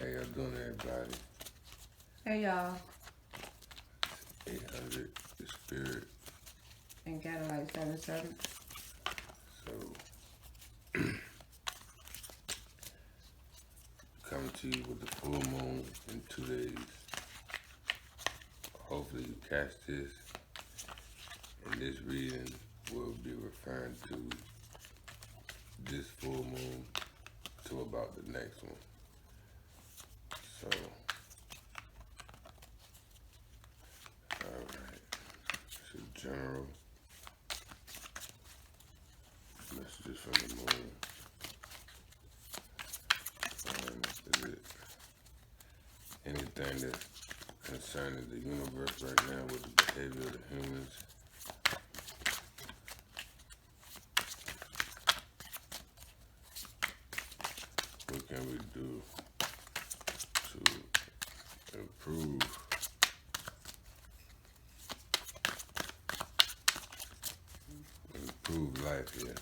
How y'all doing, everybody? Hey y'all, 800, the spirit. and Cadillac 77. So, coming to you with the full moon in 2 days. Hopefully, you catch this. And this reading will be referring to this full moon to about the next one. So, alright. So, general messages from the moon. Is it anything that's concerning the universe right now with the behavior of the humans? What can we do to improve life here?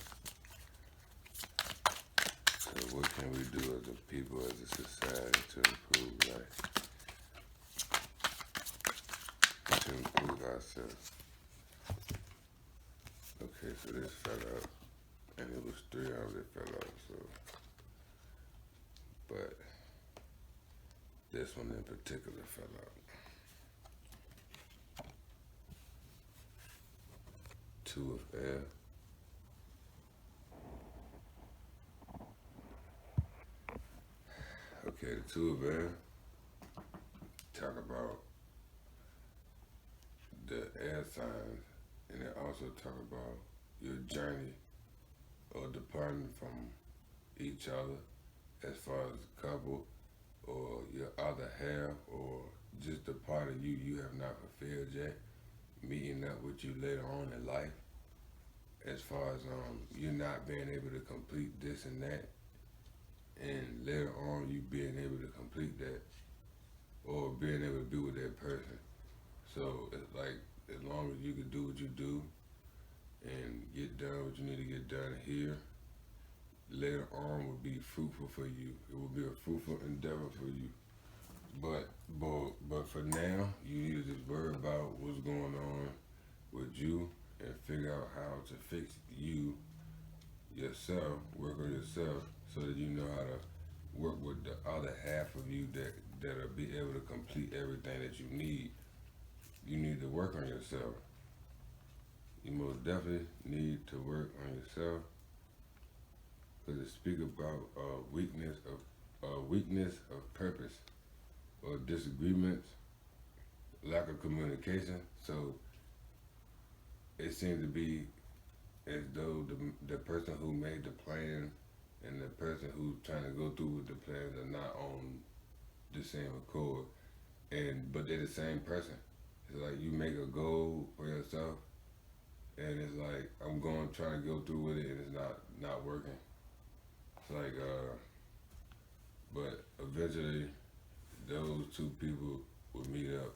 So what can we do as a people, as a society to improve life? To improve ourselves. Okay, so this fell out, and it was 3 hours that fell out, so. But this one in particular fell out. 2 of air. Okay, the 2 of air talk about the air signs, and it also talk about your journey or departing from each other as far as a couple or your other half or just the part of you have not fulfilled yet, meeting up with you later on in life as far as you not being able to complete this and that, and later on you being able to complete that or being able to be with that person. So it's like, as long as you can do what you do and get done what you need to get done here, later on will be fruitful for you. It will be a fruitful endeavor for you. But for now, you need to just worry about what's going on with you and figure out how to fix you yourself, work on yourself, so that you know how to work with the other half of you that'll be able to complete everything that you need. You need to work on yourself. You most definitely need to work on yourself, because it speaks about weakness of purpose or disagreements, lack of communication. So it seems to be as though the person who made the plan and the person who's trying to go through with the plans are not on the same accord, but they're the same person. It's like you make a goal for yourself, and it's like I'm trying to go through with it, and it's not working. It's like but eventually those 2 people will meet up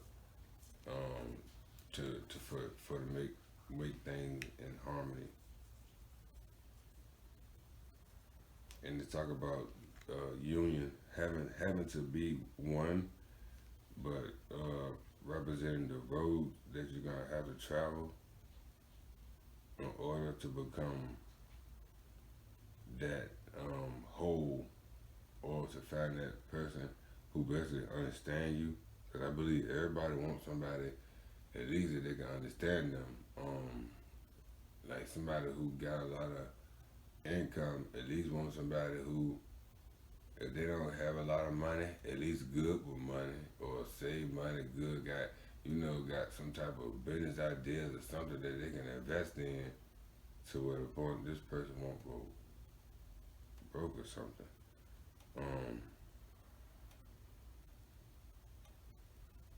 to make things in harmony, and to talk about union, having to be one, but representing the road that you're gonna have to travel in order to become that whole, or to find that person who basically understand you. Because I believe everybody wants somebody at least that they can understand them. Like somebody who got a lot of income, at least want somebody who, if they don't have a lot of money, at least good with money or save money, good, got some type of business ideas or something that they can invest in, to where the point this person won't go broke or something.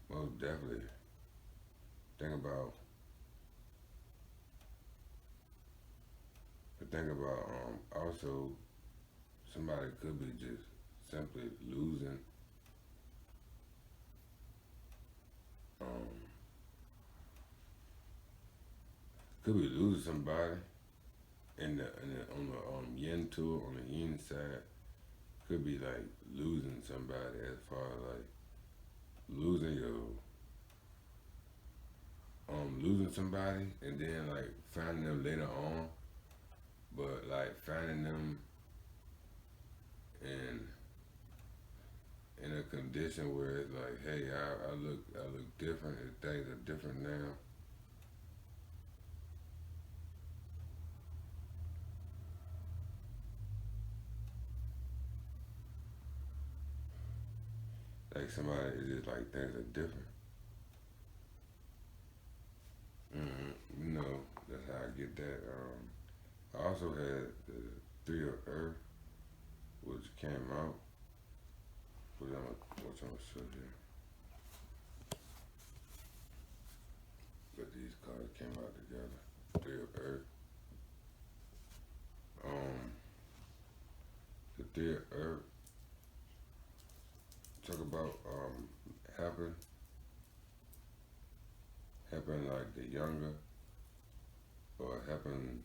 Most definitely think about also somebody could be just simply losing somebody on the yin tour, on the yin side, could be like losing somebody, as far as like losing your losing somebody and then like finding them later on, but like finding them in a condition where it's like, hey, I look different, and things are different now. Like somebody is just like things are different. You know, that's how I get that. I also had the Three of Earth, which came out, which I'm gonna show you. But these cards came out together. Three of Earth. The Three of Earth talk about helping like the younger, or helping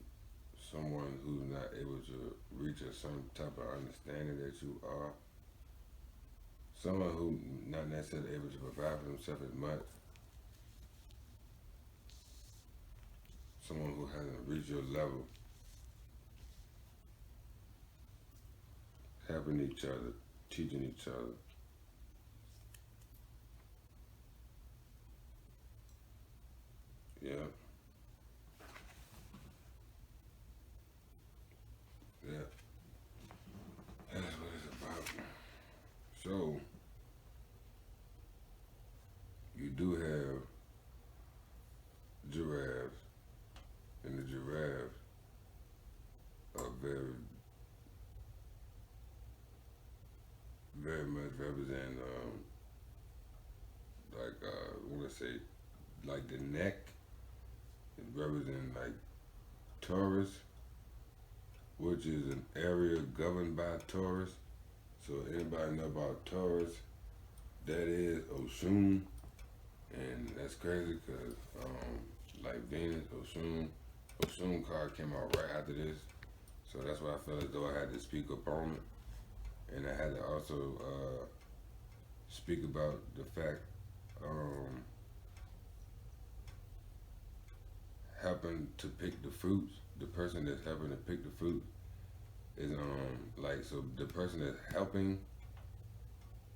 someone who's not able to reach a certain type of understanding that you are. Someone who not necessarily able to provide for themselves as much. Someone who hasn't reached your level. Helping each other, teaching each other. Yeah. Yeah. That's what it's about. So, you do have giraffes, and the giraffes are very much represent, I want to say, like the neck, it represents like Taurus, which is an area governed by Taurus. So anybody know about Taurus? That is Oshun, and that's crazy because like Venus, Oshun card came out right after this, so that's why I felt as though I had to speak up on it, and I had to also speak about the fact helping to pick the fruits. The person that's helping to pick the fruit is like, so the person that's helping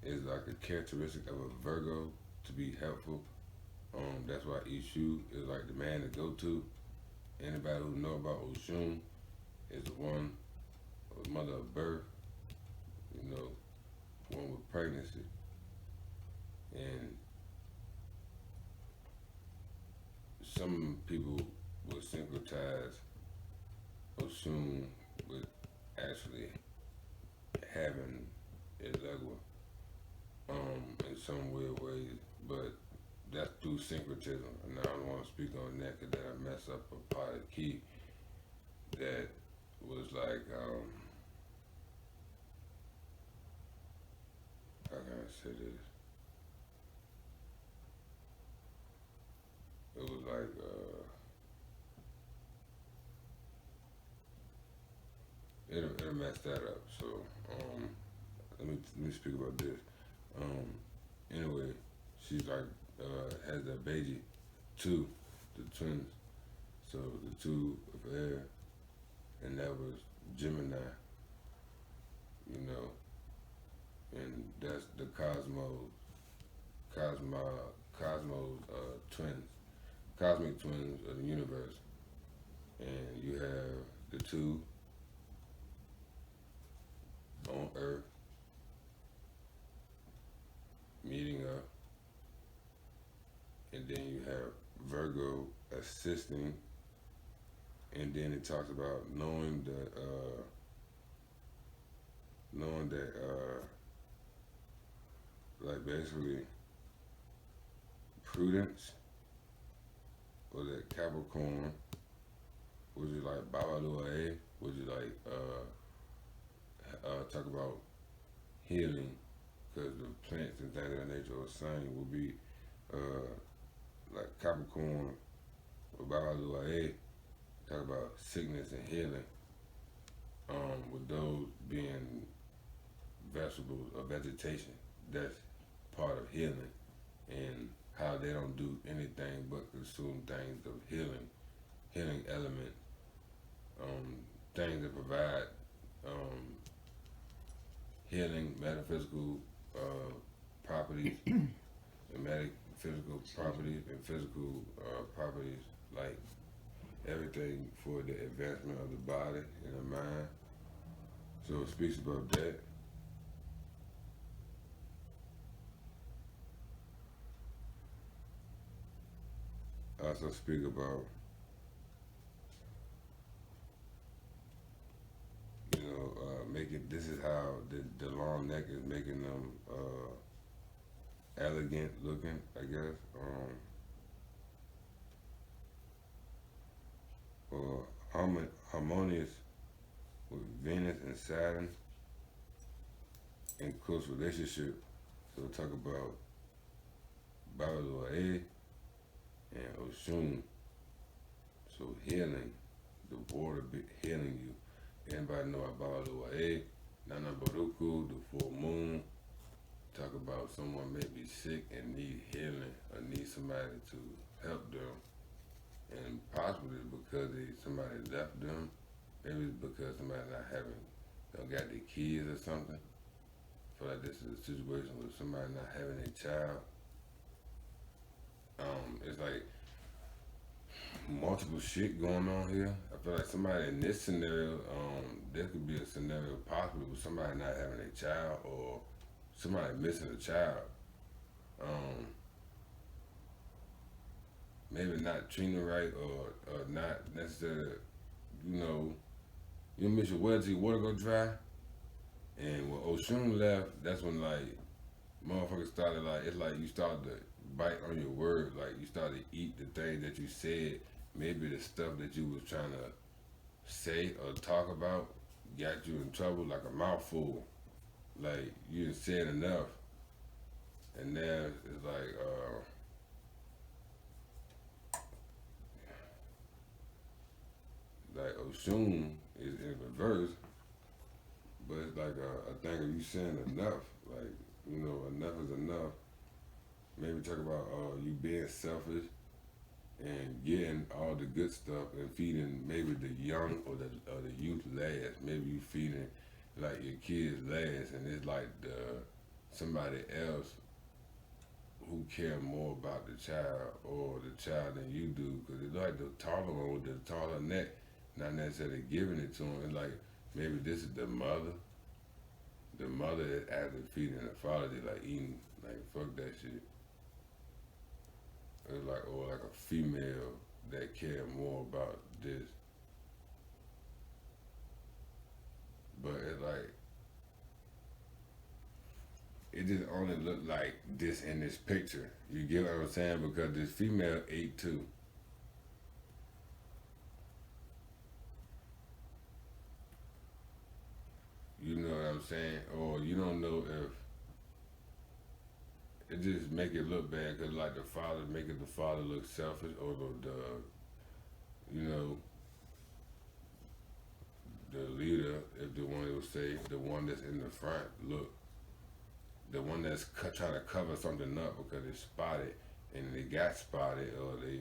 is like a characteristic of a Virgo to be helpful. That's why Ishu is like the man to go to. Anybody who know about Oshun is the one, or mother of birth, you know, one with pregnancy. And some people will syncretize Oshun with actually having Elegua in some weird ways, but that's through syncretism. And I don't want to speak on that because that'll mess up a part of the key that was like, how can I say this? It was like, it'll mess that up. So, let me speak about this. Anyway, she's like, has that baby, two, the twins. So the two of air, and that was Gemini, you know, and that's the Cosmos twins, cosmic twins of the universe. And you have the two on Earth meeting up, and then you have Virgo assisting, and then it talks about knowing that like basically prudence, or that Capricorn, which is like Babalua, which is like talk about healing, because the plants and things of that nature or saying will be like Capricorn or Babalua, talk about sickness and healing, with those being vegetables or vegetation. That's part of healing, and how they don't do anything but consume things of healing elements, things that provide um, healing, metaphysical properties, and metaphysical properties, and physical properties, like everything for the advancement of the body and the mind. So it speaks about that. I also speak about, making, this is how the long neck is making them elegant looking, I guess, or harmonious with Venus and Saturn in close relationship. So we'll talk about avaoid and Oshun. So healing, the water healing you. Anybody know about avaoid? Nana Baruku, the full moon. Talk about someone may be sick and need healing or need somebody to help them. And possibly because somebody left them. Maybe it's because somebody don't got their kids or something. I feel like this is a situation with somebody not having a child. It's like multiple shit going on here. I feel like somebody in this scenario, there could be a scenario possibly with somebody not having a child or somebody missing a child. Maybe not treating it right or not necessarily, you miss your well till your water go dry. And when Oshun left, that's when like motherfuckers started it's like you started to bite on your word, like you started to eat the things that you said, maybe the stuff that you was trying to say or talk about got you in trouble like a mouthful. Like you didn't say enough. And now it's like Oshun is in reverse, but it's like a thing of you saying enough. Like, enough is enough. Maybe talk about you being selfish and getting all the good stuff and feeding maybe the young or the youth last. Maybe you feeding like your kids last, and it's like somebody else who care more about the child or the child than you do, because it's like the taller one with the taller neck, not necessarily giving it to him. It's like maybe this is the mother. The mother is actually feeding the father, they like eating, like fuck that shit. It's like, or like a female that care more about this. But it's like, it just only looked like this in this picture. You get what I'm saying? Because this female ate too. You know what I'm saying? Or you don't know if it just make it look bad because like the father making the father look selfish, or the leader, if the one that would say the one that's in the front, look, the one that's trying to cover something up because they spotted and they got spotted, or they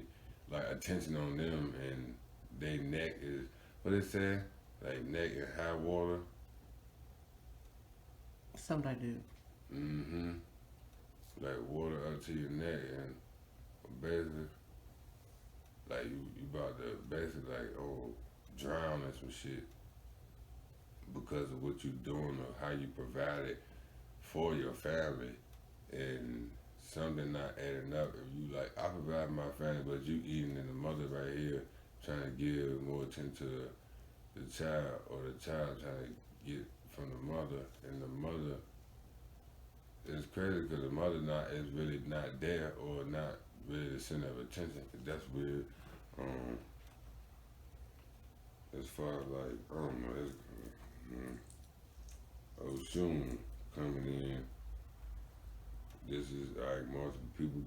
like attention on them and their neck is what they say, like neck in high water. Somebody do. Mm-hmm. Like water up to your neck, and basically, like you about to basically like drown in some shit because of what you doing or how you provide it for your family, and something not adding up. If you like, I provide my family, but you eating, and the mother right here trying to give more attention to the child, or the child trying to get from the mother, and the mother, it's crazy because the mother is really not there, or not really the center of attention. That's weird. As far as like, I don't know, Oshun coming in. This is like multiple people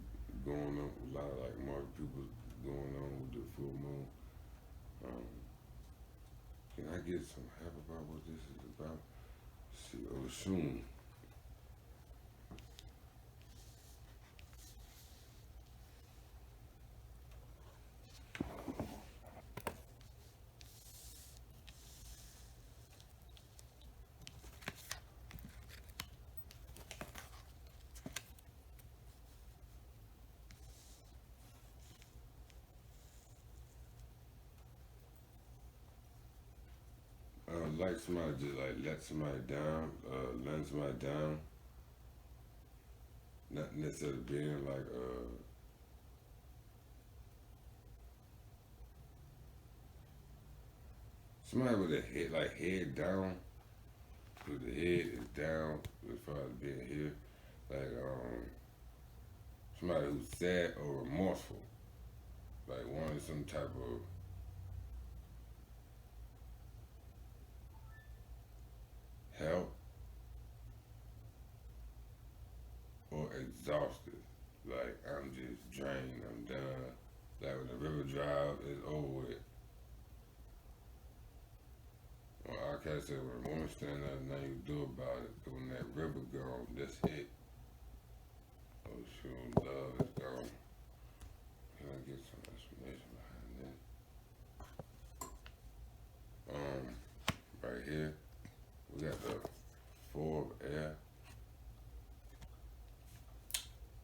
going on, a lot of like multiple people going on with the full moon. Can I get some help about what this is about? See, Oshun. like somebody just like let somebody down, letting somebody down, not necessarily being like somebody with a head like head down, with the head is down as far as being here, like somebody who's sad or remorseful, like wanting some type of help or exhausted. Like I'm just drained, I'm done. Like when the river drive is over with. Well, I can't say when the woman stand up, nothing you do about it. But when that river gone, that's it. Oh shoot, love is gone. Can I get some explanation behind that? Right here, we got the four of air,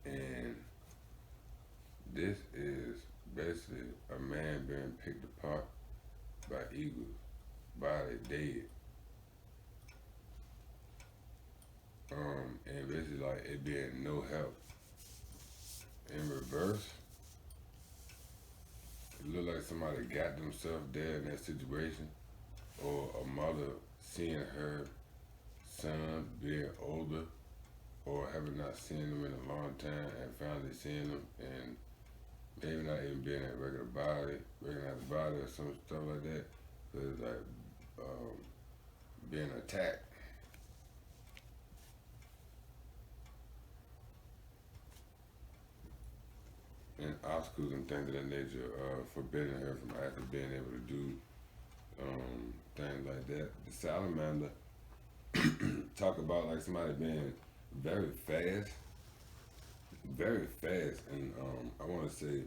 and this is basically a man being picked apart by eagles, body dead. And basically like it being no help. In reverse, it look like somebody got themselves there in that situation, or a mother seeing her son being older, or having not seen him in a long time and finally seeing him, and maybe not even being at recognized body or some stuff like that, but it's like being attacked. And obstacles and things of that nature, forbidding her from actually being able to do things like that. The salamander talk about like somebody being very fast, and I want to say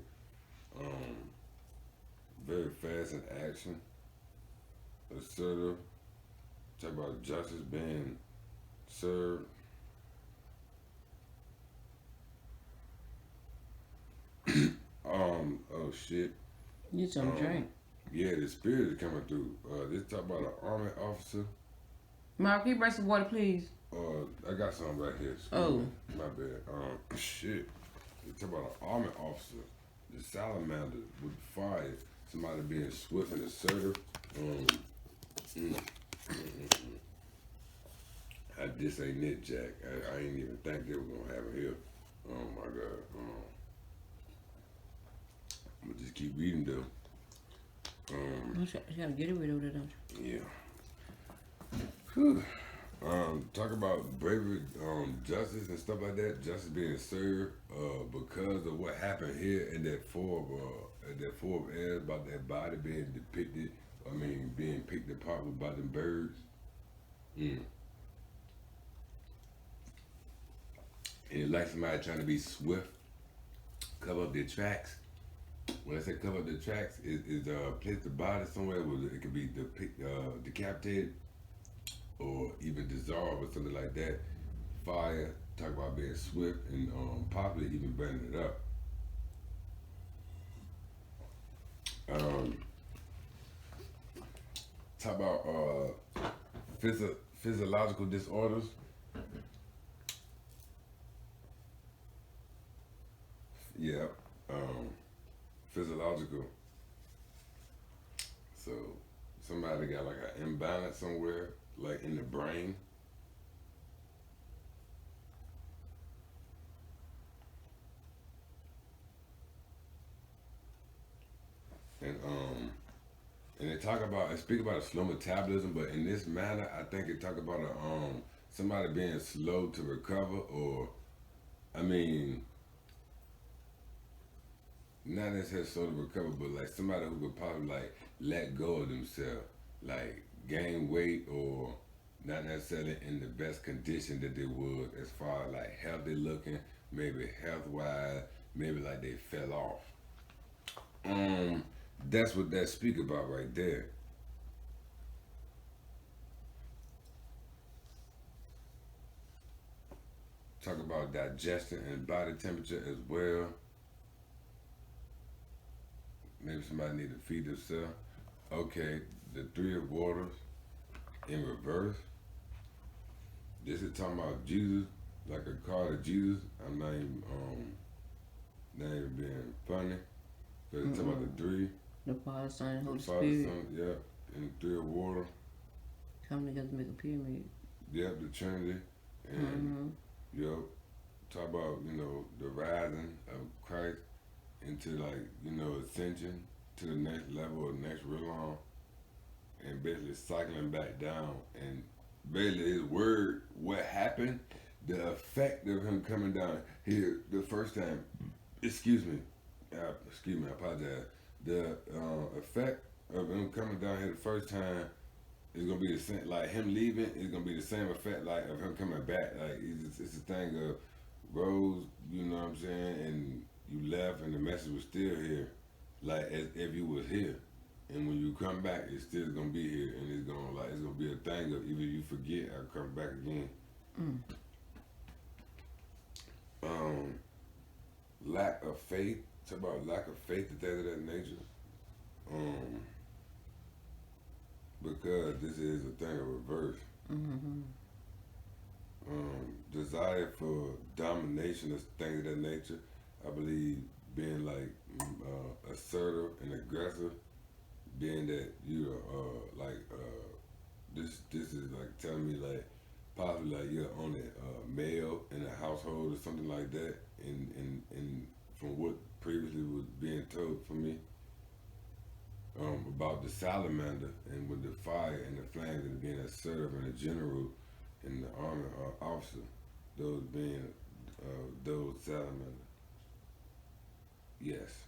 very fast in action, assertive. Talk about justice being served. Oh shit. You some drink. Yeah, the spirit is coming through. This talk about an army officer. Mark, can you bring some water, please? I got some right here. Oh. My bad. Shit. They talk about an army officer. The salamander with fire. Somebody being swift and assertive. This ain't it, Jack. I ain't even think they were gonna have it here. Oh my God. I'm gonna just keep reading though. You gotta get it rid of it, don't you? Yeah. Whew. Talk about bravery, justice and stuff like that. Justice being served because of what happened here in that four of air about that body being depicted. I mean, being picked apart by them birds. And it's like somebody trying to be swift, cover up their tracks. When I say cover up their tracks, is place the body somewhere where it could be decapitated or even dissolved or something like that. Fire, talk about being swift and possibly even burning it up. Talk about physiological disorders. Yeah, physiological. So somebody got like an imbalance somewhere, like in the brain. And they speak about a slow metabolism, but in this matter, I think it talk about somebody being slow to recover, or I mean, not necessarily slow to recover, but like somebody who could probably like let go of themselves, like gain weight, or not necessarily in the best condition that they would as far as like healthy looking, maybe health wise, maybe like they fell off. That's what that speak about right there. Talk about digestion and body temperature as well. Maybe somebody need to feed themselves. Okay, the three of waters. in reverse. This is talking about Jesus, like a call to Jesus. I'm not even being funny. Because it's talking about the three. The Father, Son, and Holy Father, Spirit. Son, yeah, and three of water. Come together to make a pyramid. Yep, the Trinity. And, talk about, the rising of Christ into, ascension to the next level or next realm. And basically cycling back down. And basically his word, what happened, the effect of him coming down here the first time, I apologize. The effect of him coming down here the first time is gonna be the same. Like him leaving is gonna be the same effect like of him coming back. Like it's a thing of Rose, you know what I'm saying, and you left and the message was still here, like as if you was here. And when you come back, it's still gonna be here, and it's gonna be a thing of either you forget or come back again. Lack of faith. Talk about lack of faith and things of that nature. Because this is a thing of reverse. Desire for domination of things of that nature. I believe being like assertive and aggressive, being that you this is like telling me like possibly like you're only male in a household or something like that, and from what previously was being told for me about the salamander and with the fire and the flames and being assertive and a general in the army officer, those being those salamander. Yes.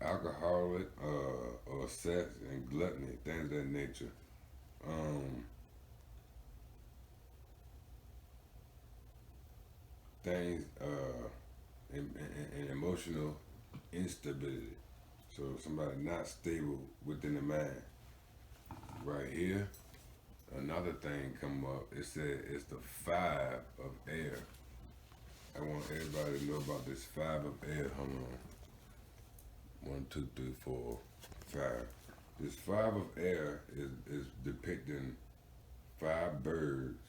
Alcoholic or sex and gluttony, things of that nature. Things and emotional instability. So somebody not stable within the mind. Right here, another thing come up. It said it's the 5 of air. I want everybody to know about this 5 of air. Hold on. 1, 2, 3, 4, 5. This 5 of air is depicting 5 birds.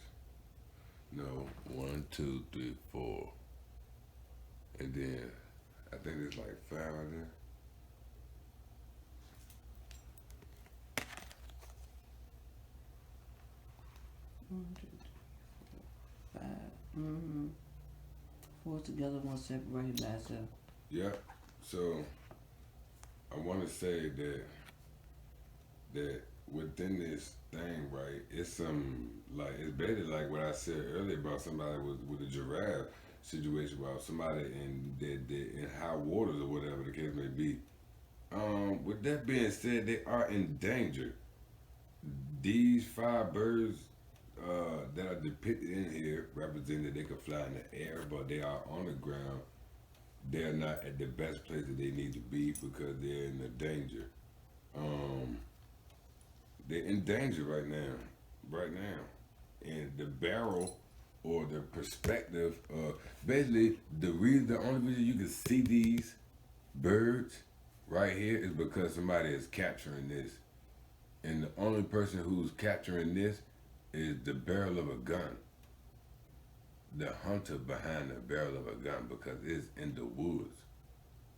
No, 1, 2, 3, 4. And then I think there's like 5 right there. One, 2, 3, 4, 5. 4 together, 1 separated by itself. Yep. So I want to say that within this thing, right, it's it's basically like what I said earlier about somebody with a giraffe situation, about somebody in high waters or whatever the case may be. With that being said, they are endangered. These 5 birds that are depicted in here represent that they could fly in the air, but they are on the ground. They're not at the best place that they need to be because they're in the danger. They're in danger right now. And the barrel or the perspective, basically the only reason you can see these birds right here is because somebody is capturing this. And the only person who's capturing this is the barrel of a gun. The hunter behind the barrel of a gun, because it's in the woods.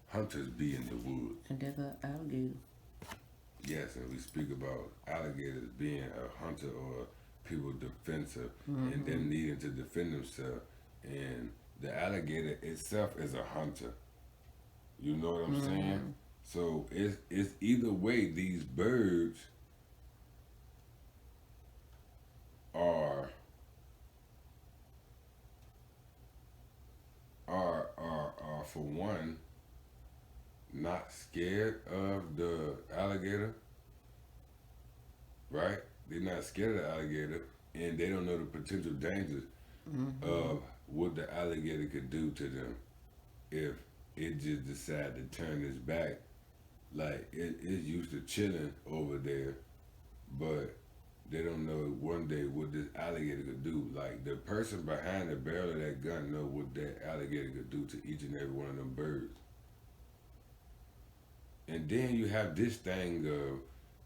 Hunters be in the woods. And they got alligator. Yes, and we speak about alligators being a hunter or people defensive and them needing to defend themselves. And the alligator itself is a hunter. You know what I'm saying? So it's either way, these birds are for one not scared of the alligator, right? They're not scared of the alligator, and they don't know the potential dangers of what the alligator could do to them if it just decided to turn its back. Like it's used to chilling over there, but they don't know one day what this alligator could do. Like the person behind the barrel of that gun know what that alligator could do to each and every one of them birds. And then you have this thing of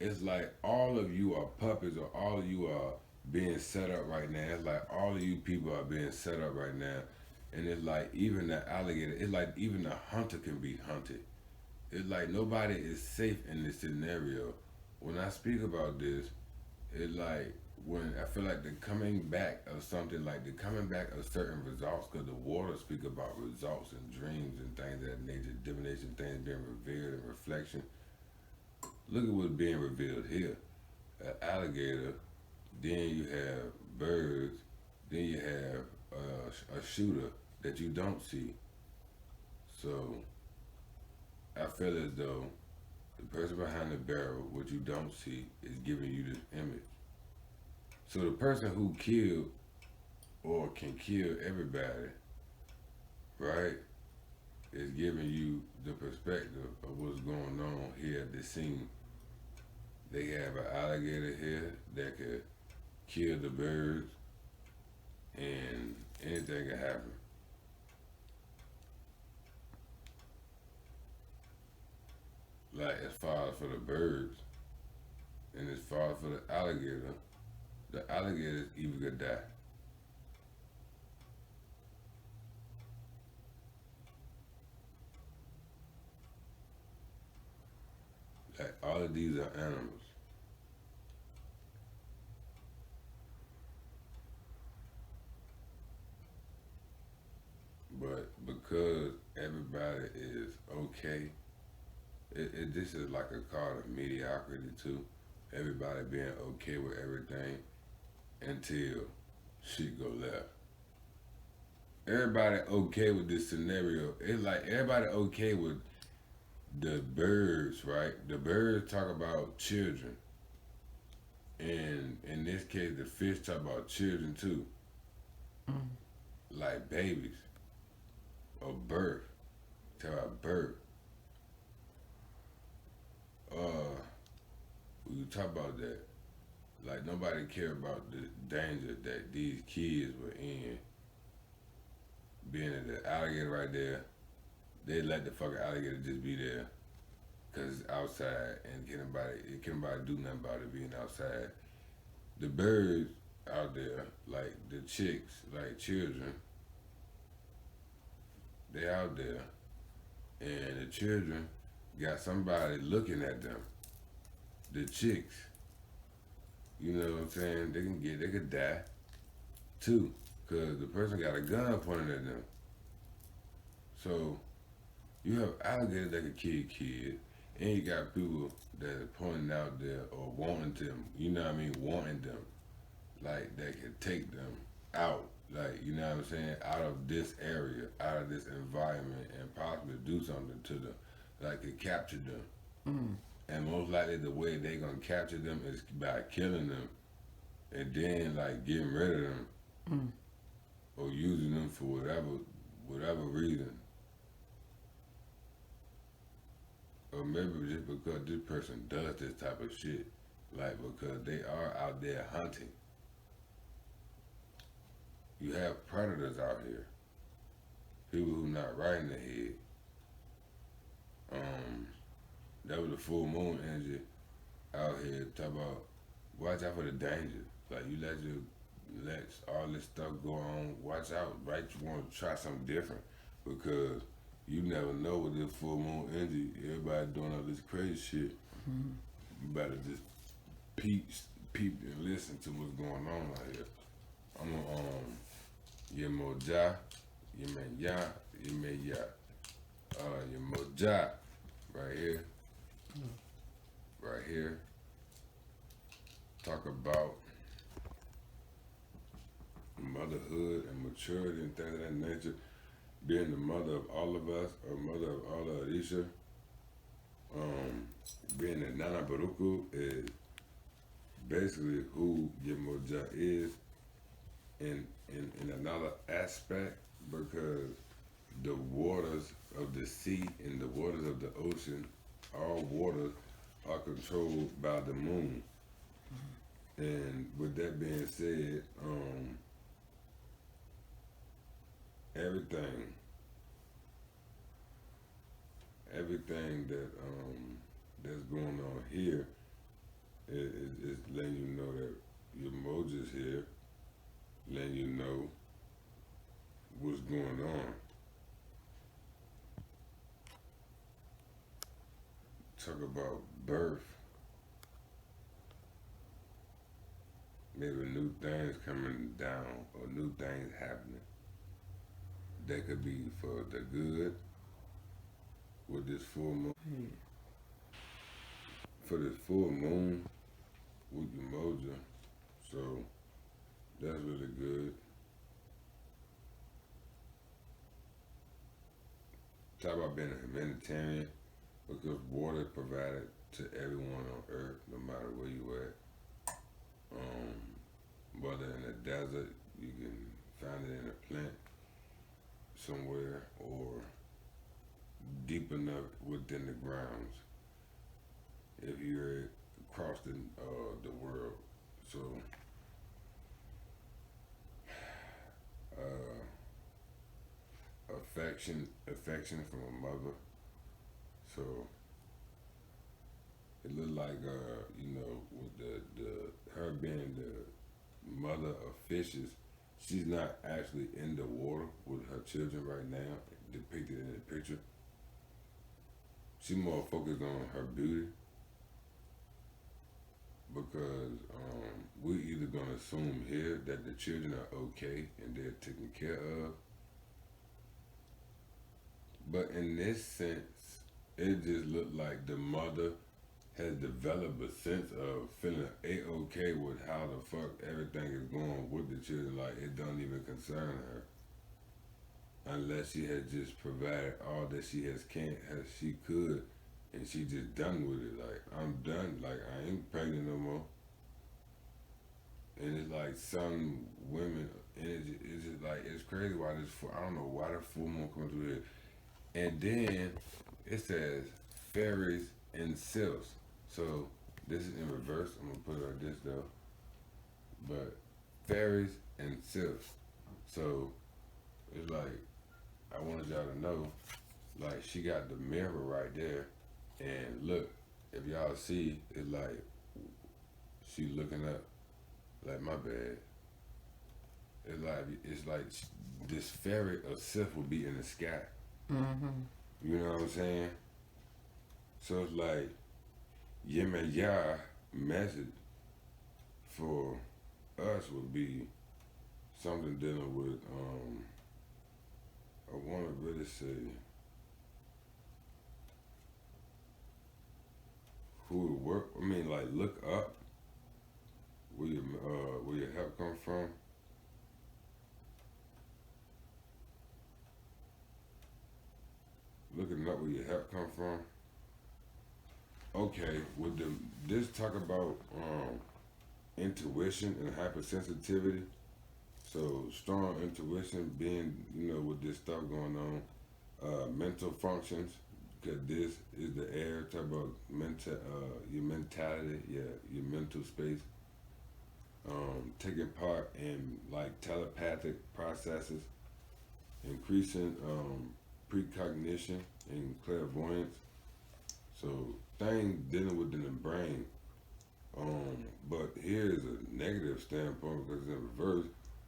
it's like all of you are puppets, or all of you are being set up right now. It's like all of you people are being set up right now. And it's like even the alligator, it's like even the hunter can be hunted. It's like nobody is safe in this scenario. When I speak about this, it's like when I feel like the coming back of something, like the coming back of certain results, because the water speak about results and dreams and things of that nature, divination, things being revealed and reflection. Look at what's being revealed here. An alligator, then you have birds, then you have a shooter that you don't see. So I feel as though the person behind the barrel, what you don't see, is giving you this image. So the person who killed or can kill everybody, right, is giving you the perspective of what's going on here at the scene. They have an alligator here that could kill the birds, and anything can happen. Like as far as for the birds, and as far as for the alligators even could die. Like all of these are animals. But because everybody is okay, this is like a card of mediocrity too. Everybody being okay with everything until shit go left. Everybody okay with this scenario. It's like everybody okay with the birds, right? The birds talk about children. And in this case, the fish talk about children too, like babies or birth. Talk about birth. Uh, we talk about that. Like nobody care about the danger that these kids were in. Being at the alligator right there, they let the fucking alligator just be there, cause it's outside and can nobody do nothing about it being outside. The birds out there, like the chicks, like children, they out there, and the children got somebody looking at them. The chicks, you know what I'm saying? They could die too, cause the person got a gun pointed at them. So you have alligators that could kill kids, and you got people that are pointing out there or wanting them. You know what I mean? Wanting them, like that could take them out. Like you know what I'm saying? Out of this area, out of this environment, and possibly do something to them, like could capture them. Mm. And most likely the way they gonna capture them is by killing them, and then like getting rid of them Mm. or using them for whatever reason. Or maybe just because this person does this type of shit, like because they are out there hunting. You have predators out here, people who not right in the head. That was the full moon energy out here. Talk about watch out for the danger. Like you let all this stuff go on. Watch out, right? You want to try something different because you never know with this full moon energy. Everybody doing all this crazy shit. Mm. You better just peep and listen to what's going on out here. I'm gonna Yemoja, Yemeya, Yemeya, Yemoja, right here, right here. Talk about motherhood and maturity and things of that nature. Being the mother of all of us, or mother of all of Arisha. Being a Nana Baruku is basically who Yemoja is in another aspect, because the waters of the sea and the waters of the ocean, all waters are controlled by the moon. And with that being said, everything that that's going on here It's letting you know that your moja's here, letting you know what's going on. Talk about birth, maybe new things coming down or new things happening. That could be for the good with this full moon. Yeah. For this full moon with your moja, so that's really good. Talk about being a humanitarian because water is provided to everyone on earth, no matter where you at. Whether in a desert, you can find it in a plant somewhere, or deep enough within the grounds if you're across the world. So, affection from a mother. So it looked like with the her being the mother of fishes, she's not actually in the water with her children right now, depicted in the picture. She's more focused on her beauty because we're either gonna assume here that the children are okay and they're taken care of, but in this sense, it just looked like the mother has developed a sense of feeling a-okay with how the fuck everything is going with the children. Like it don't even concern her unless she has just provided all that she could, and she just done with it. Like I'm done. Like I ain't pregnant no more. And it's like some women, and it's just like it's crazy why I don't know why the full moon comes through here. And then it says fairies and sylphs. So this is in reverse. I'm gonna put it like this though. But fairies and sylphs. So it's like I wanted y'all to know, like she got the mirror right there, and look, if y'all see, it's like she looking up. Like my bad. It's like this fairy or sylph will be in the sky. Mm-hmm. You know what I'm saying? So it's like Yemaya message for us would be something dealing with I wanna really say who would work like look up where your help come from. Looking up where your help come from. Okay, with this talk about intuition and hypersensitivity. So strong intuition being, with this stuff going on, mental functions, because this is the air, talk about your mentality, your mental space, taking part in like telepathic processes, increasing precognition and clairvoyance. So things dealing within the brain. But here's a negative standpoint because it's in reverse.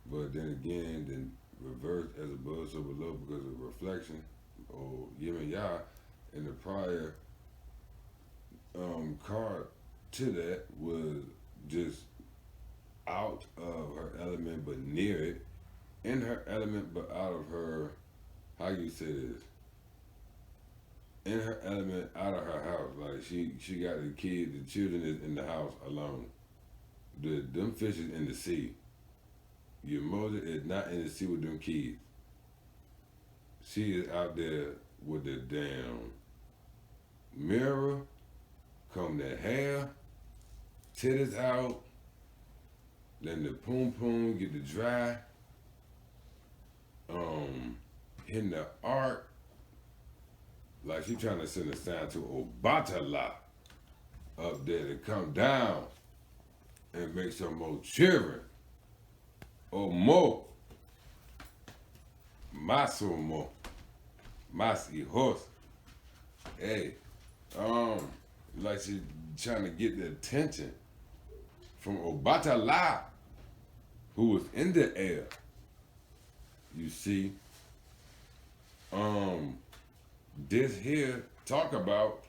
But then again, then reverse as above, so below because of reflection or yin and yang. And the prior card to that was just out of her element but near it, in her element but out of her, how you say this? In her element, out of her house. Like she got the children is in the house alone. Them fish is in the sea. Your mother is not in the sea with them kids. She is out there with the damn mirror, comb that hair, titties out, letting the poom poom get the dry, hitting the arc, like she trying to send a sign to Obatala up there to come down and make some more children or more. Maso more. Mas hijos. Hey, like she trying to get the attention from Obatala, who was in the air. You see, this here talk about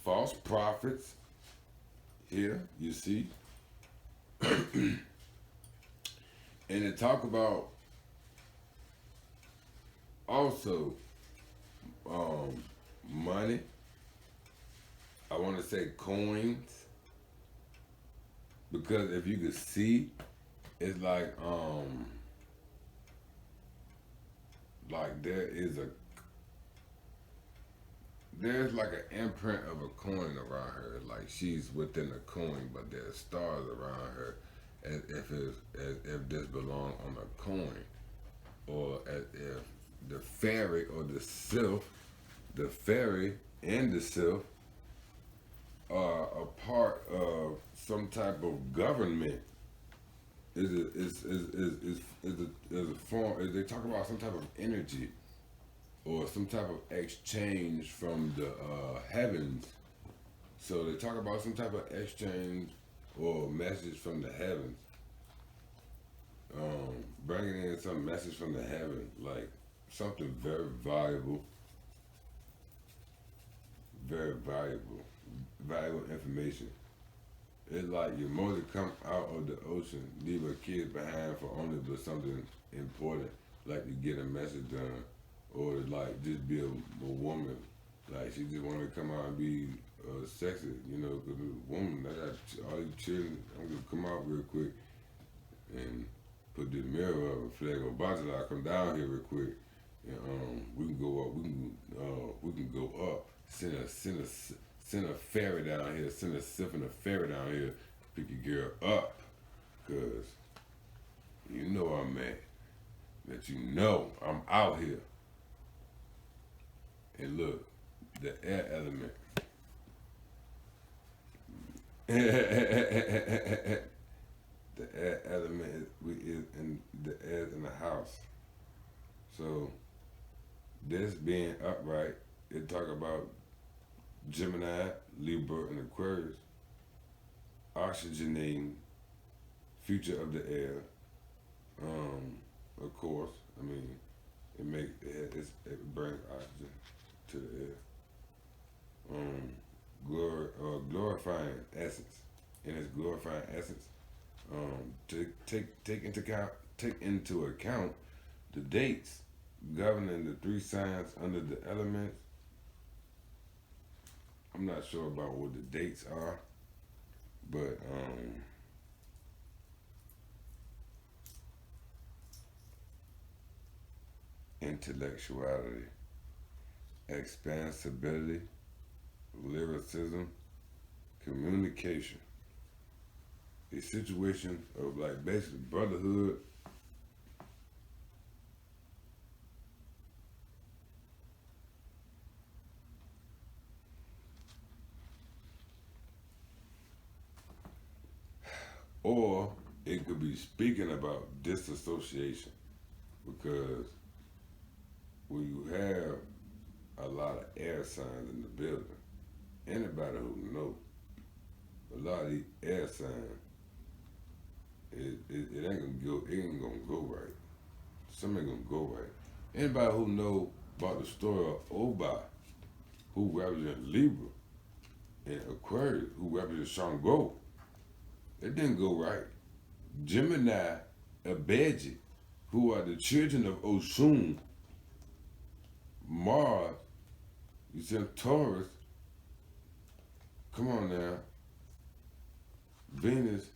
false prophets. Here, you see, and it talk about also money. I want to say coins, because if you could see, it's like there's like an imprint of a coin around her, like she's within a coin, but there's stars around her, as if this belong on a coin, or as if the fairy or the sylph, the fairy and the sylph are a part of some type of government. Is a form. They talk about some type of energy or some type of exchange from the heavens. So they talk about some type of exchange or message from the heavens. Bringing in some message from the heavens, like something very valuable information. It's like your mother come out of the ocean, leave her kids behind for only but something important, like to get a message done, or like just be a woman, like she just want to come out and be sexy, you know, because a woman, I got all these children, I'm gonna come out real quick and put the mirror up, a flag of Bachelor, come down here real quick, and we can go up, we can go up, send a ferry down here, send a sip and a ferry down here, pick your girl up, cause you know I'm at, that you know I'm out here. And look, the air element. The air element is in the air in the house. So this being upright, it talk about Gemini, Libra, and Aquarius oxygenating future of the air. Of course, I mean, it brings oxygen to the air. Glorifying essence. In its glorifying essence, to take into account the dates governing the 3 signs under the elements. I'm not sure about what the dates are, but intellectuality, expansibility, lyricism, communication, a situation of like basically brotherhood, or it could be speaking about disassociation, because when you have a lot of air signs in the building, anybody who knows, a lot of these air signs, it ain't gonna go right. Something ain't gonna go right. Anybody who know about the story of Oba, who represents Libra, and Aquarius, who represents Shango, it didn't go right. Gemini, Abeji, who are the children of Oshun, Mars, you said Taurus, come on now, Venus,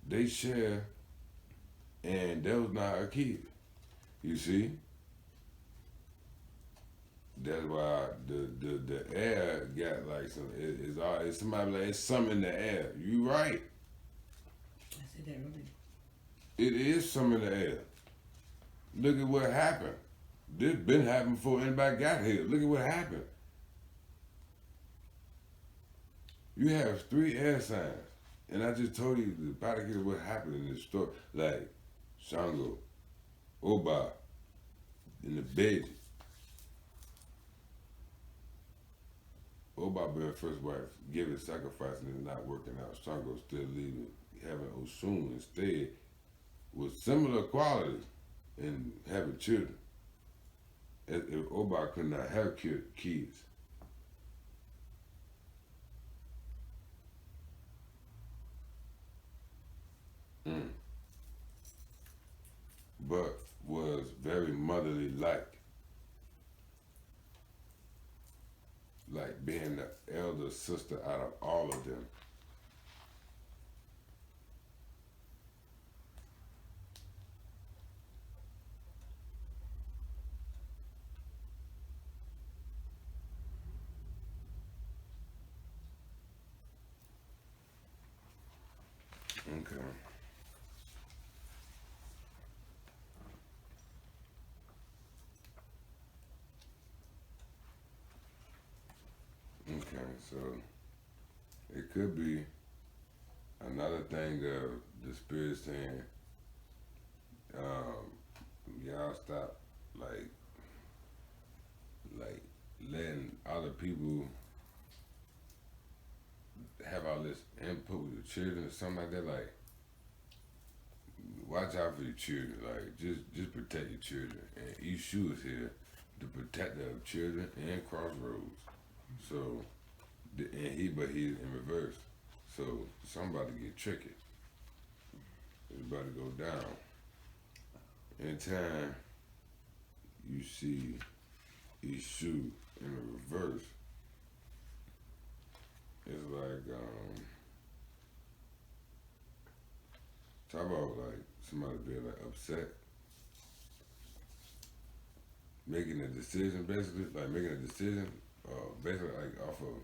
they share, and that was not her kid. You see? That's why the air got like some, it's somebody like, it's something in the air. You right. I said that earlier. It is something in the air. Look at what happened. This been happening before anybody got here. Look at what happened. You have 3 air signs. And I just told you the particular what happened in this story. Like Shango, Oba, and the Beji. Oba being first wife, giving sacrifice and it's not working out. Shango still leaving, having Oshun instead with similar qualities and having children. If Oba could not have kids. Mm. But was very motherly like being the elder sister out of all of them. Okay. Okay, so it could be another thing of the spirit saying, um, y'all stop like letting other people have all this input with your children or something like that. Like, watch out for your children. Like, just protect your children. And Ishu is here, the protector of children and crossroads. So, but he's in reverse. So somebody get tricky. It's about to go down. Anytime you see Ishu in the reverse, it's like talk about like somebody being like upset, making a decision basically, like making a decision, basically like off of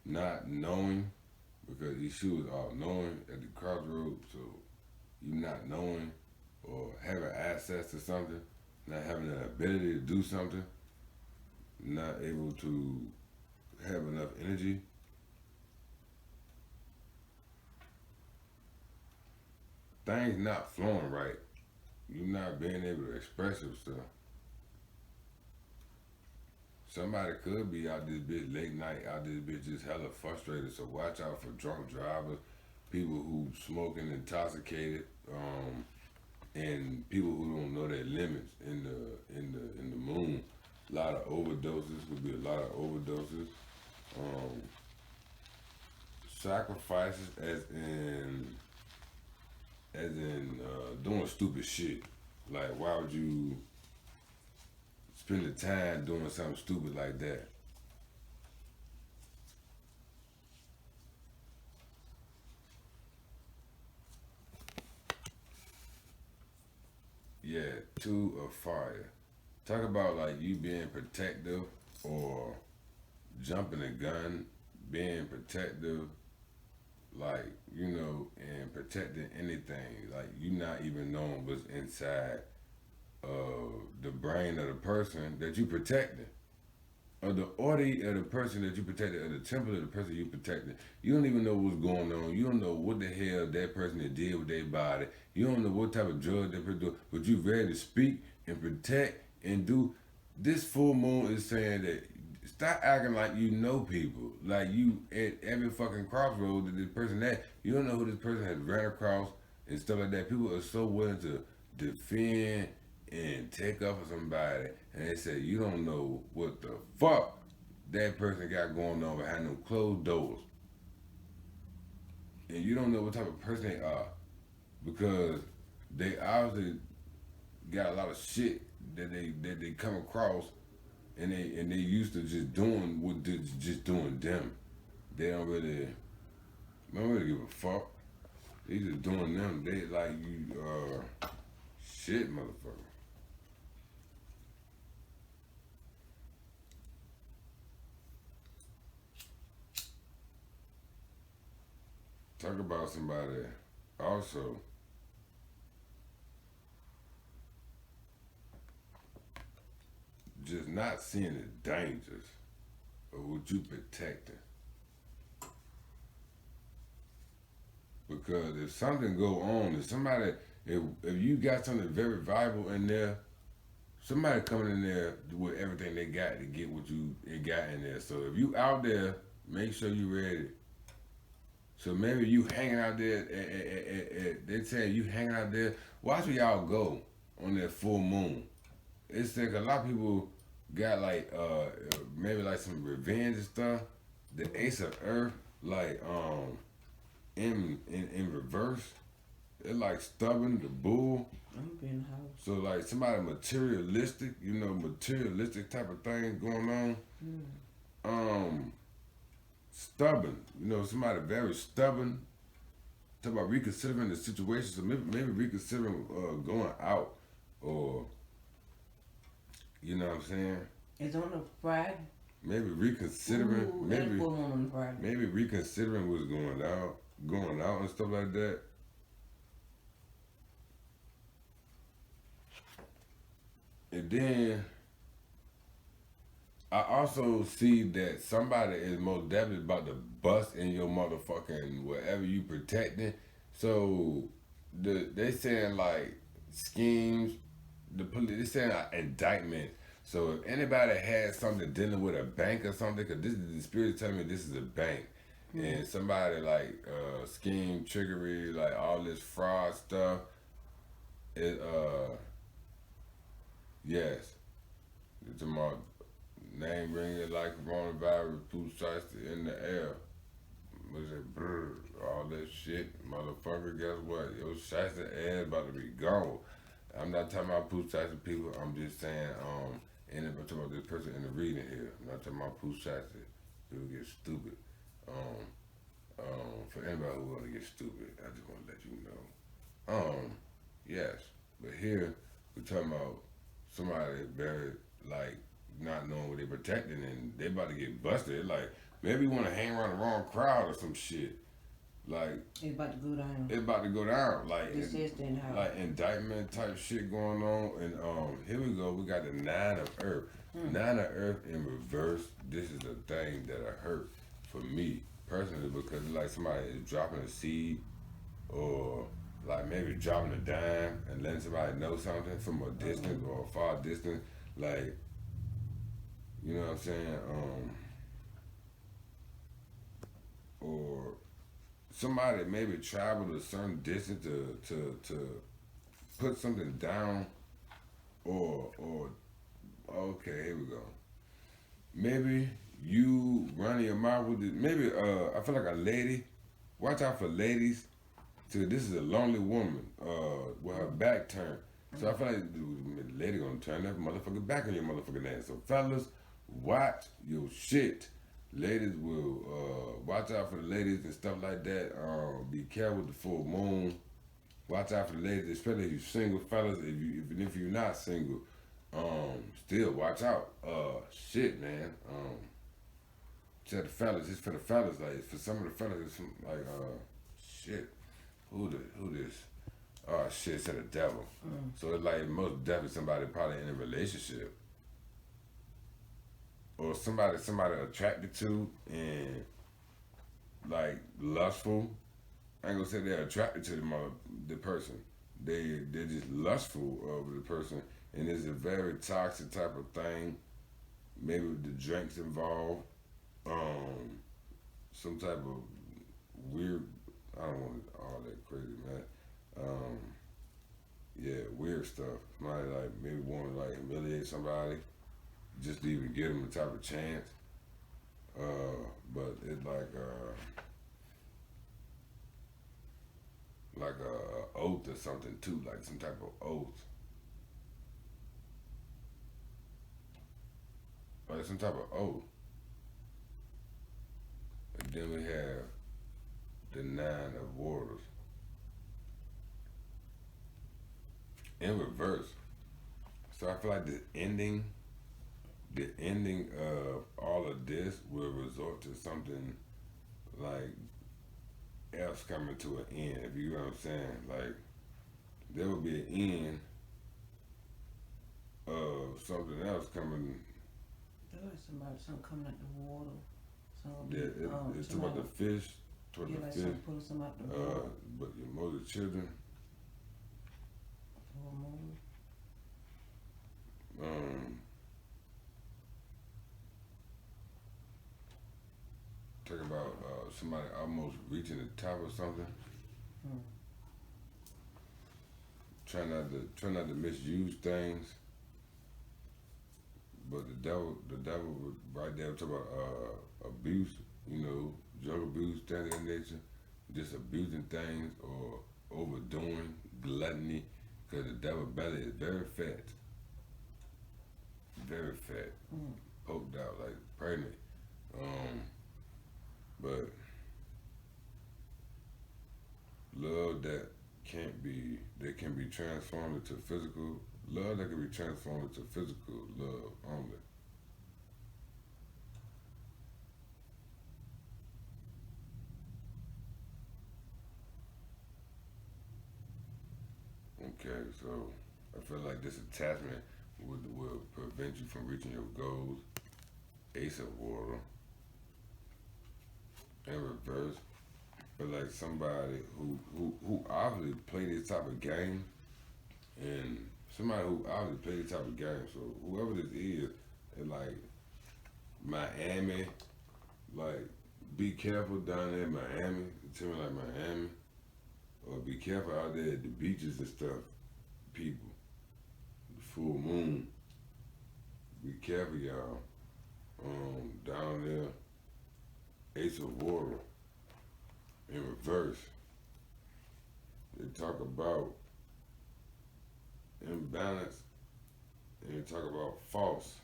not knowing, because Ishu is all knowing at the crossroads, so you not knowing or having access to something, not having the ability to do something, not able to have enough energy. Things not flowing right. You not being able to express yourself. Somebody could be out this bitch late night, out this bitch just hella frustrated. So watch out for drunk drivers, people who smoking intoxicated, and people who don't know their limits in the moon. A lot of overdoses, could be a lot of overdoses. Um, Sacrifices as in doing stupid shit. Like, why would you spend the time doing something stupid like that? Yeah, two of fire. Talk about like you being protective or jumping the gun, being protective, like, and protecting anything. Like, you not even knowing what's inside of the brain of the person that you protecting, or the order of the person that you protected, or the temple of the person you protected. You don't even know what's going on. You don't know what the hell that person that did with their body. You don't know what type of drug that person do, but you ready to speak and protect and do. This full moon is saying that stop acting like you know people. Like you at every fucking crossroad that this person at, you don't know who this person has ran across and stuff like that. People are so willing to defend and take up for somebody, and they say you don't know what the fuck that person got going on behind them closed doors, and you don't know what type of person they are because they obviously got a lot of shit that they come across, and they used to just doing what just doing them. They don't really give a fuck. They just doing them. They like you shit, motherfucker. Talk about somebody also just not seeing the dangers of what you protecting. Because if something go on, if you got something very valuable in there, somebody coming in there with everything they got to get what they got in there. So if you out there, make sure you ready. So maybe you hanging out there. They tell you hanging out there. Watch where y'all go on that full moon. It's like a lot of people got like maybe like some revenge and stuff. The Ace of Earth, like in reverse. It's like stubborn, the bull. I'm being house. So like somebody materialistic, materialistic type of thing going on. Stubborn, somebody very stubborn. Talk about reconsidering the situation. So maybe reconsidering going out, or you know what I'm saying. It's on a Friday. Maybe reconsidering. Ooh, maybe reconsidering what's going out and stuff like that. And then I also see that somebody is most definitely about to bust in your motherfucking whatever you protecting. So they saying like schemes, the police they saying like indictment. So if anybody has something dealing with a bank or something, because this is the spirit telling me this is a bank, and somebody like scheme, trickery, like all this fraud stuff, it yes, it's about name ringing like coronavirus, food sites in the air. Was it brr, all that shit, motherfucker? Guess what? Your shots the ass about to be gone. I'm not talking about poo shots of people. I'm just saying, and I'm talking about this person in the reading here. I'm not talking about poo shots that people get stupid. For anybody who want to get stupid, I just want to let you know. Yes, but here we're talking about somebody very like not knowing what they're protecting and they about to get busted. It's like maybe you want to hang around the wrong crowd or some shit. Like it's about to go down. It's about to go down. Like like indictment type shit going on. And here we go. We got the 9 of Earth. 9 of Earth in reverse. This is a thing that hurt for me personally because it's like somebody is dropping a seed or like maybe dropping a dime and letting somebody know something from a distance or a far distance. Like, you know what I'm saying? Or somebody maybe traveled a certain distance to put something down or okay, here we go. Maybe you running your mouth with it. Maybe I feel like a lady. Watch out for ladies. So this is a lonely woman with her back turned. So I feel like the lady gonna turn that motherfucker back on your motherfucking ass. So fellas, watch your shit. Ladies will watch out for the ladies and stuff like that. Be careful with the full moon. Watch out for the ladies, especially if you're single, fellas. Even if you're not single, still watch out. Shit, man. To the fellas, it's for the fellas. Like for some of the fellas, it's like shit. Who this? Oh shit, it's the devil. So it's like most definitely somebody probably in a relationship. Or somebody attracted to and like lustful. I ain't gonna say they're attracted to the person. They're just lustful over the person, and it's a very toxic type of thing. Maybe with the drinks involved, some type of weird. I don't want all that crazy, man. Yeah, weird stuff. Somebody like maybe want to like humiliate somebody. Just to even give them a type of chance. But it's like a oath or something too, like some type of oath. Like some type of oath. And then we have the 9 of Waters. In reverse. So I feel like the ending of all of this will result to something like else coming to an end, if you know what I'm saying. Like there will be an end of something else coming. There was something coming out the water. It's about the fish, toward the like fish. Something out the water. But your mother's children. somebody almost reaching the top of something. Try not to misuse things. But the devil was right there talking about abuse, drug abuse, things of that nature, just abusing things or overdoing, gluttony, because the devil belly is very fat, poked out like pregnant. But love that can be transformed into physical love that can be transformed into physical love only. Okay, so I feel like this attachment will prevent you from reaching your goals. Ace of water. In reverse, I feel like somebody who obviously play this type of game, and somebody who obviously play this type of game. So whoever this is like Miami, like be careful down there in Miami. Tell me like Miami, or be careful out there at the beaches and stuff. People, the full moon. Be careful, y'all. Down there, Ace of water in reverse. They talk about imbalance and they talk about false.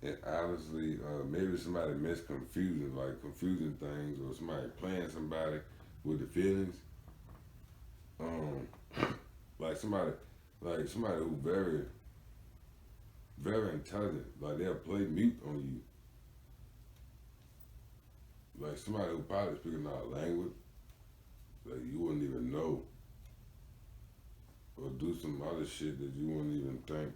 And obviously, maybe somebody misconfusing, like confusing things, or somebody playing somebody with the feelings. Like somebody who very, very intelligent, like they'll play mute on you. Like somebody who probably speaking our language, like you wouldn't even know, or do some other shit that you wouldn't even think.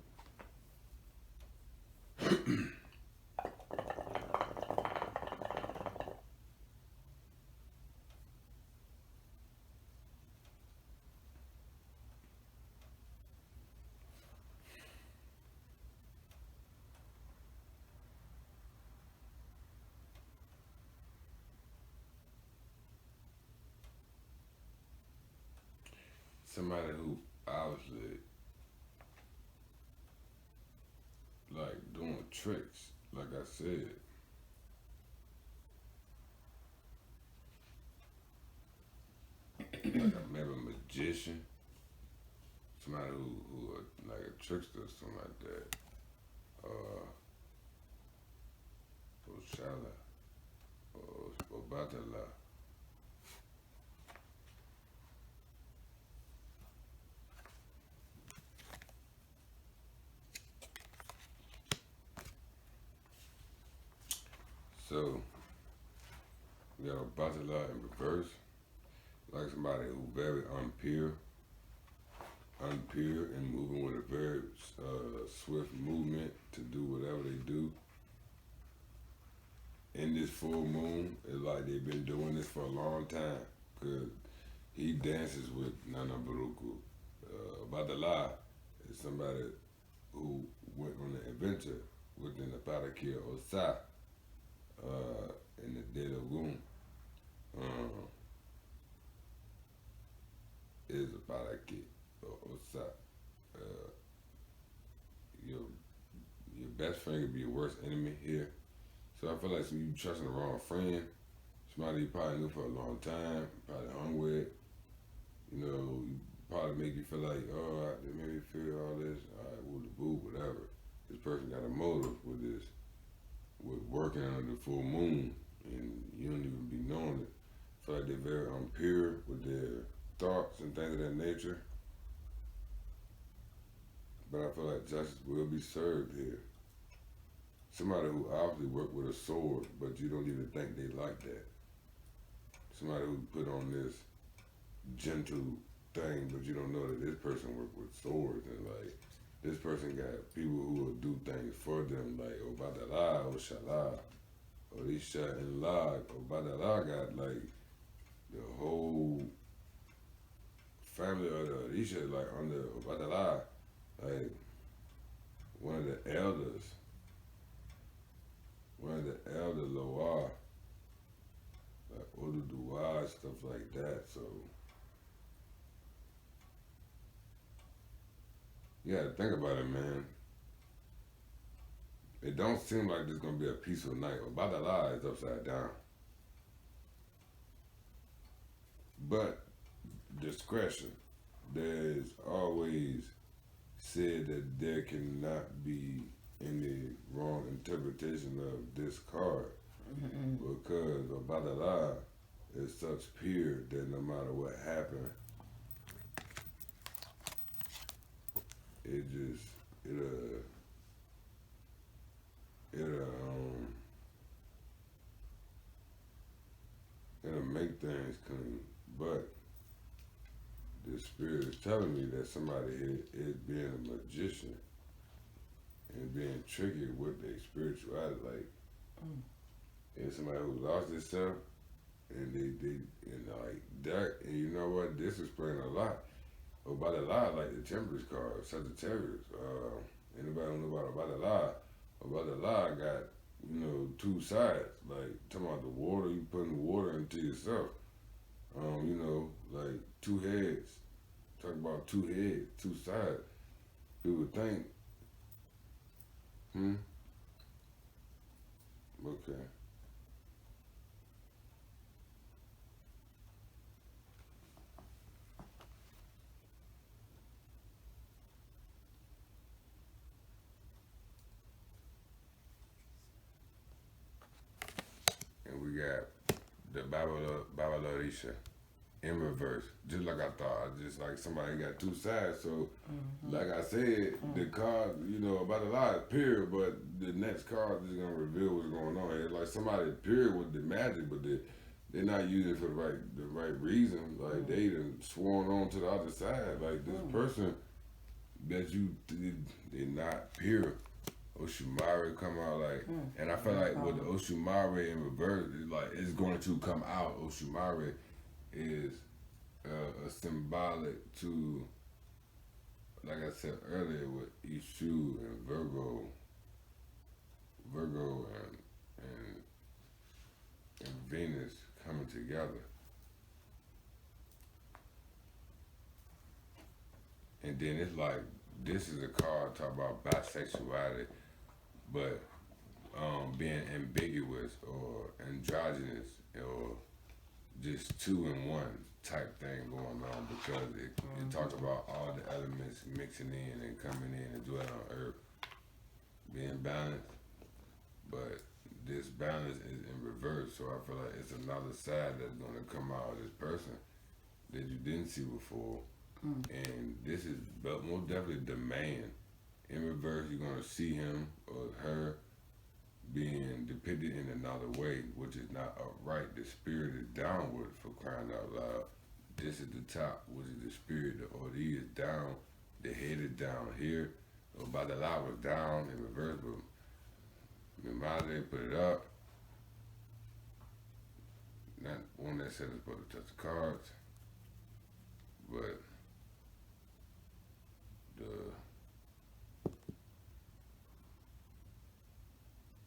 Somebody who obviously like doing tricks, like I said. Like maybe a magician, somebody who like a trickster or something like that. Oshala or Batala. So we got a Batala in reverse, like somebody who very unpure and moving with a very swift movement to do whatever they do. In this full moon, it's like they've been doing this for a long time, because he dances with Nana Baruku. Badala is somebody who went on an adventure within the Parakia Osa in the Dead of Goon. Is a Paraki Osa. Your best friend could be your worst enemy here. So I feel like you trusting the wrong friend, somebody you probably knew for a long time, probably hung with, you probably make you feel like, oh, they made me feel all this, all right, well, the boo, whatever. This person got a motive with this, with working under the full moon, and you don't even be knowing it. I feel like they're very impure with their thoughts and things of that nature. But I feel like justice will be served here. Somebody who obviously worked with a sword, but you don't even think they like that. Somebody who put on this gentle thing, but you don't know that this person worked with swords, and like this person got people who will do things for them, like Obadala or Shala, or Isha and La. Obadala got like the whole family or these shit like on the about the lie, like one of the elders, Loa, like Oduduwa, stuff like that. So you gotta think about it, man. It don't seem like there's gonna be a peaceful night. About the lie is upside down. But discretion. There's always said that there cannot be any wrong interpretation of this card because about the lie is such pure that no matter what happened, it just it'll make things clean. But the spirit is telling me that somebody here is being a magician and being tricky with their spirituality. Like, it's somebody who lost themselves and they like that. And you know what? This explains a lot about the lie, like the Temperance card, Sagittarius. Anybody who know about the lie? About the lie got, two sides. Like, talking about the water, you putting water into yourself. Like two heads. Talk about two heads, two sides. People think, okay. And we got the Babalorisha in reverse, just like I thought. Just like somebody got two sides. So, like I said, the card, about the lie is pure, but the next card is gonna reveal what's going on. It's like somebody pure with the magic, but they're not using it for the right reason. Like they done sworn on to the other side. Like this person that they're not pure. Oshumare come out like, and I feel like with the Oshumare in reverse, it's going to come out. Oshumare is a symbolic to, like I said earlier, with Ishu and Virgo and Venus coming together. And then it's like, this is a card talking about bisexuality, but being ambiguous or androgynous or just two in one type thing going on because it talks about all the elements mixing in and coming in and dwelling on earth, being balanced, but this balance is in reverse, so I feel like it's another side that's going to come out of this person that you didn't see before. And this is most definitely the man. In reverse, you're going to see him or her being depicted in another way, which is not upright. The spirit is downward, for crying out loud. This is the top, which is the spirit. The Odi is down. The head is down here. By the lie was down in reverse, but Mimade put it up. Not one that said it's supposed to touch the cards, but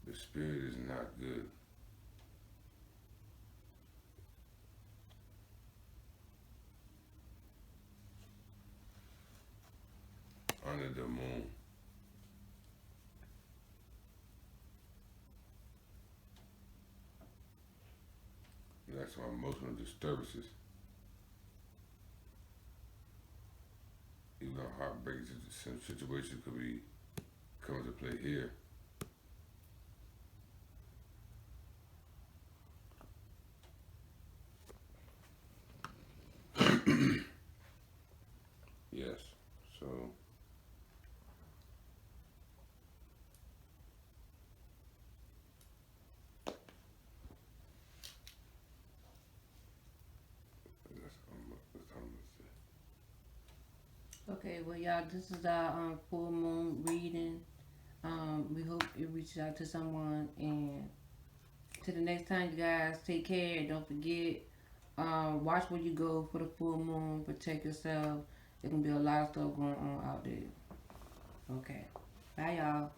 the spirit is not good. Under the moon. That's why emotional disturbances, even heartbreak situations could be coming to play here. Yes, so that's Okay, well, y'all, this is our full moon reading. We hope it reaches out to someone. And till the next time, you guys, take care. Don't forget, Watch where you go for the full moon. Protect yourself. There can be a lot of stuff going on out there. Okay. Bye, y'all.